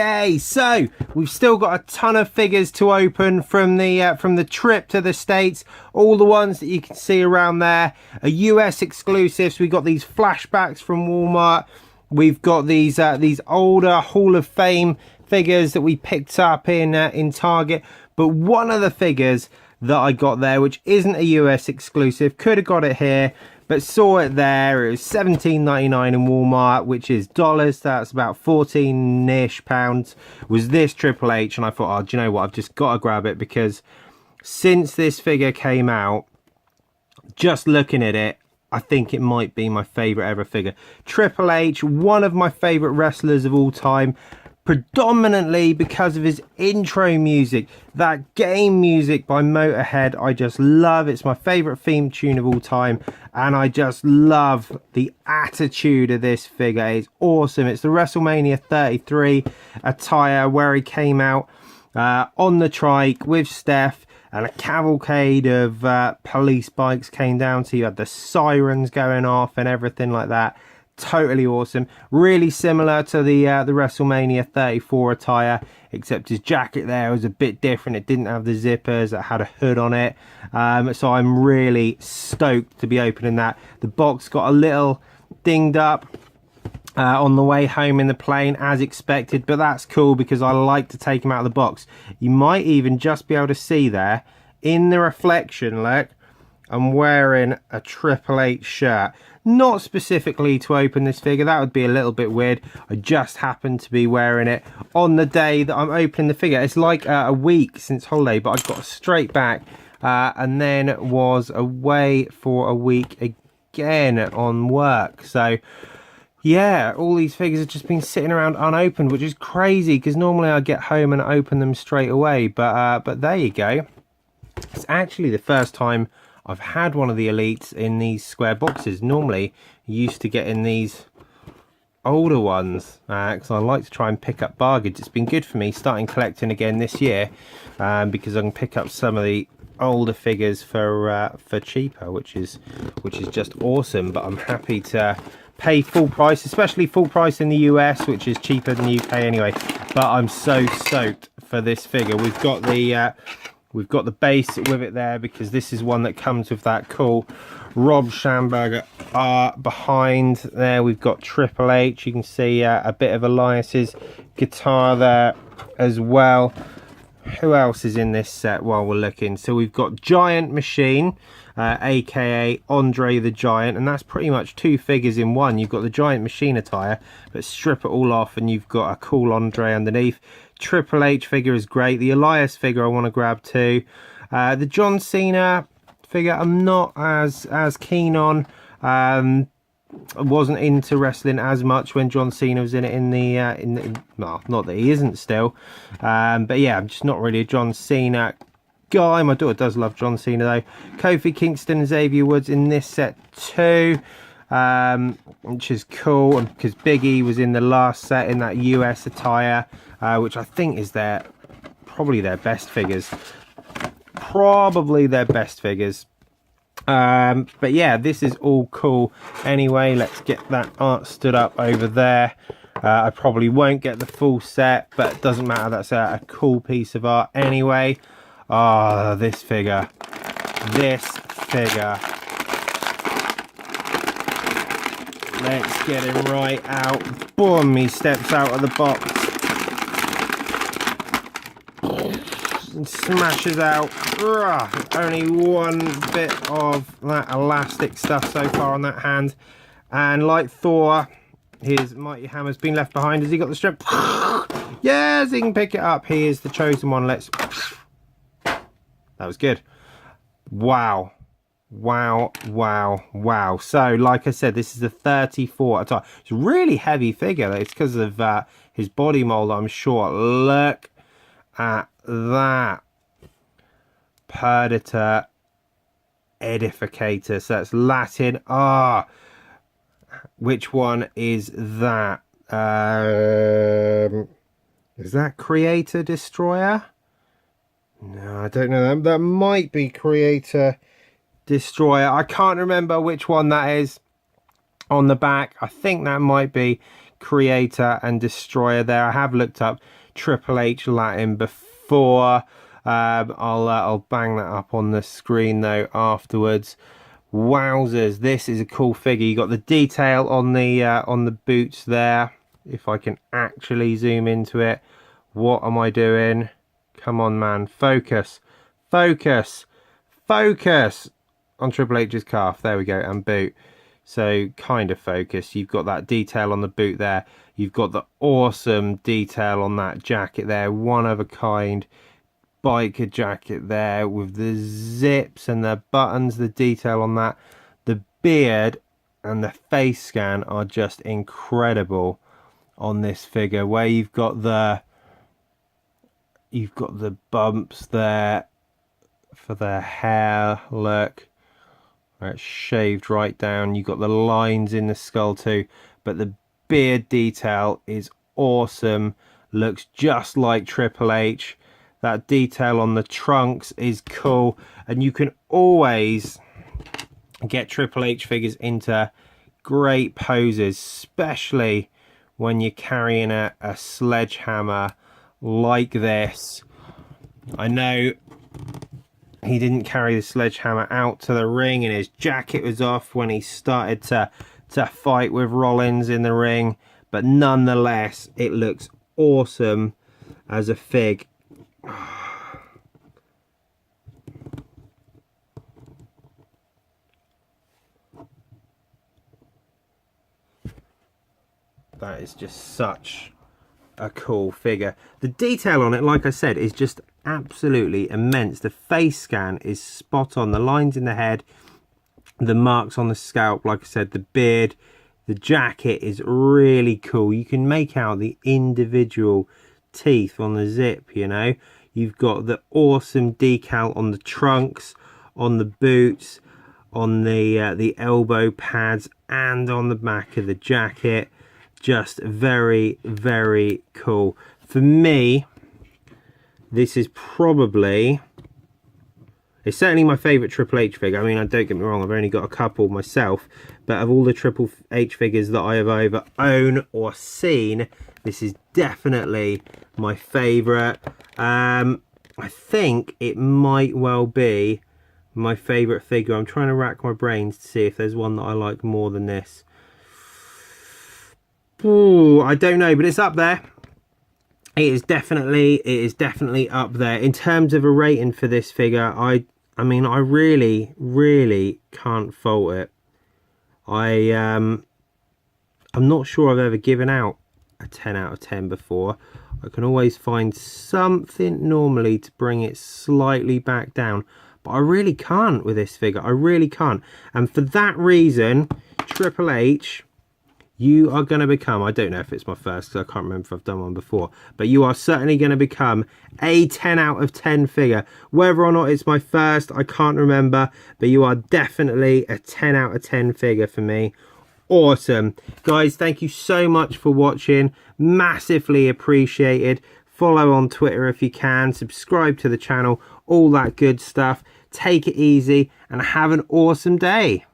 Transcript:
Hey, so we've still got a ton of figures to open from the trip to the States. All the ones that you can see around there are US exclusives. We got these flashbacks from Walmart. We've got these older Hall of Fame figures that we picked up in Target. But one of the figures that I got there, which isn't a US exclusive, could have got it here, but saw it there. It was $17.99 in Walmart, which is dollars. That's about 14-ish pounds. Was this Triple H, and I thought, oh, do you know what? I've just got to grab it, because since this figure came out, just looking at it, I think it might be my favorite ever figure. Triple H, one of my favorite wrestlers of all time, predominantly because of his intro music. That game music by Motorhead, I just love. It's my favorite theme tune of all time, and I just love the attitude of this figure. It's awesome. It's the WrestleMania 33 attire, where he came out on the trike with Steph, and a cavalcade of police bikes came down, so you had the sirens going off and everything like that. Totally awesome. Really similar to the WrestleMania 34 attire, except his jacket there was a bit different. It didn't have the zippers, it had a hood on it. So I'm really stoked to be opening that. The box got a little dinged up on the way home in the plane, as expected, but that's cool because I like to take them out of the box. You might even just be able to see there in the reflection, look, I'm wearing a Triple H shirt. Not specifically to open this figure, that would be a little bit weird. I just happened to be wearing it on the day that I'm opening the figure. It's like a week since holiday, but I got straight back and then was away for a week again on work. So yeah, all these figures have just been sitting around unopened, which is crazy because normally I get home and open them straight away. But there you go. It's actually the first time I've had one of the Elites in these square boxes. Normally, I used to get in these older ones because I like to try and pick up bargains. It's been good for me starting collecting again this year because I can pick up some of the older figures for cheaper, which is just awesome. But I'm happy to pay full price, especially full price in the US, which is cheaper than the UK anyway. But I'm so stoked for this figure. We've got the base with it there, because this is one that comes with that cool Rob Schamberger art behind there. We've got Triple H. You can see a bit of Elias's guitar there as well. Who else is in this set while we're looking? So we've got Giant Machine, aka Andre the Giant, and that's pretty much two figures in one. You've got the Giant Machine attire, but strip it all off and you've got a cool Andre underneath. Triple H figure is great. The Elias figure I want to grab too. The John Cena figure I'm not as keen on. I wasn't into wrestling as much when John Cena was in it in the well, not that he isn't still, but yeah, I'm just not really a John Cena guy. My daughter does love John Cena though. Kofi Kingston and Xavier Woods in this set too, which is cool, because Big E was in the last set in that US attire, which I think is probably their best figures. But yeah, this is all cool. Anyway, let's get that art stood up over there. I probably won't get the full set, but it doesn't matter. That's a cool piece of art anyway. Ah, this figure. Let's get him right out. Boom, he steps out of the box and smashes out. Only one bit of that elastic stuff so far on that hand, and like Thor, his mighty hammer's been left behind. Has he got the strip? Yes, he can pick it up. He is the chosen one. Let's. That was good. Wow. So like I said, this is a 34 attire. It's a really heavy figure. It's because of his body mold, I'm sure. Look at that. Predator Edificator. So that's Latin. Which one is that? Is that Creator Destroyer? No, I don't know. That might be Creator Destroyer. I can't remember which one that is on the back. I think that might be creator and destroyer there. I have looked up Triple H Latin before. I'll bang that up on the screen though afterwards. Wowzers, this is a cool figure. You got the detail on the boots there. If I can actually zoom into it. What am I doing? Come on, man. Focus. Focus. Focus on Triple H's calf. There we go. And boot. So kind of focus. You've got that detail on the boot there. You've got the awesome detail on that jacket there. One of a kind biker jacket there with the zips and the buttons. The detail on that. The beard and the face scan are just incredible on this figure, where you've got the bumps there for the hair look, where it's shaved right down. You've got the lines in the skull too, but the beard detail is awesome. Looks just like Triple H. That detail on the trunks is cool, and you can always get Triple H figures into great poses, especially when you're carrying a sledgehammer like this. I know he didn't carry the sledgehammer out to the ring and his jacket was off when he started to fight with Rollins in the ring, but nonetheless it looks awesome as a fig. That is just such a cool figure. The detail on it, like I said, is just absolutely immense. The face scan is spot on. The lines in the head, the marks on the scalp, like I said, the beard, the jacket is really cool. You can make out the individual teeth on the zip, you know. You've got the awesome decal on the trunks, on the boots, on the elbow pads, and on the back of the jacket. Just very, very cool. For me, this is probably, it's certainly my favourite Triple H figure. I mean, don't get me wrong, I've only got a couple myself, but of all the Triple H figures that I have either owned or seen, this is definitely my favourite. I think it might well be my favourite figure. I'm trying to rack my brains to see if there's one that I like more than this. Ooh, I don't know, but it's up there. It is definitely up there. In terms of a rating for this figure, I mean, I really can't fault it. I'm not sure I've ever given out a 10 out of 10 before. I can always find something normally to bring it slightly back down, but I really can't with this figure. I really can't. And for that reason, Triple H, you are going to become, I don't know if it's my first because I can't remember if I've done one before, but you are certainly going to become a 10 out of 10 figure. Whether or not it's my first, I can't remember, but you are definitely a 10 out of 10 figure for me. Awesome. Guys, thank you so much for watching. Massively appreciated. Follow on Twitter if you can. Subscribe to the channel. All that good stuff. Take it easy and have an awesome day.